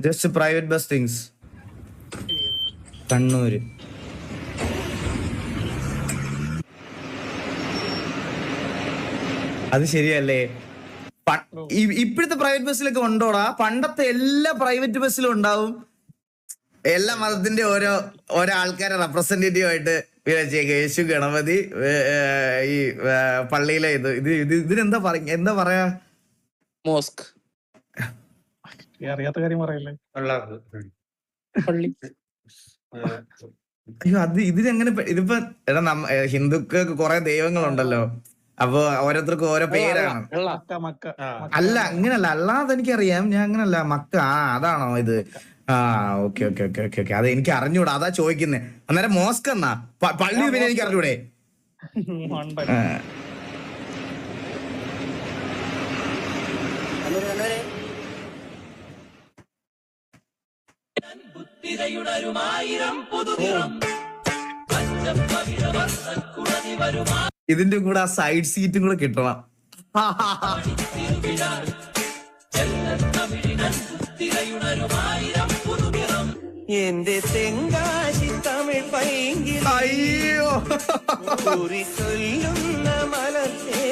Just private bus things. Kannur. അത് ശരിയല്ലേ? ഇപ്പോഴത്തെ പ്രൈവറ്റ് ബസ്സിലൊക്കെ ഉണ്ടോടാ? പണ്ടത്തെ എല്ലാ പ്രൈവറ്റ് ബസ്സിലും ഉണ്ടാവും. എല്ലാ മതത്തിന്റെ ഓരോ ആൾക്കാരെ റെപ്രസെന്റേറ്റീവ് ആയിട്ട് യേശു, ഗണപതി, ഈ പള്ളിയിലെ ഇതിനെന്താ എന്താ പറയാ? മോസ്ക്. അറിയാത്ത കാര്യം പറയല്ലേ. അയ്യോ, അത് ഇതിനെങ്ങനെ? ഇതിപ്പോ എടാ, ഹിന്ദുക്കൾക്ക് കുറെ ദൈവങ്ങളുണ്ടല്ലോ, അപ്പൊ ഓരോരുത്തർക്കും ഓരോ പേരാണ്. അല്ല, അങ്ങനല്ല, അല്ലാതെ എനിക്കറിയാം. ഞാൻ അങ്ങനല്ല. മക്ക, അതാണോ ഇത്? Okay okay okay okay okay. അത് എനിക്ക് അറിഞ്ഞൂടാ, അതാ ചോദിക്കുന്നേ. അന്നേരം മോസ്ക് എന്നാ പള്ളി പിന്നെ എനിക്ക് അറിഞ്ഞൂടെ? ഇതിന്റെ കൂടെ ആ സൈഡ് സീറ്റും കൂടെ കിട്ടണം. എന്റെ തെങ്കാശി തമിഴ് അയ്യോ, ചൊല്ലുന്ന മലർത്തേ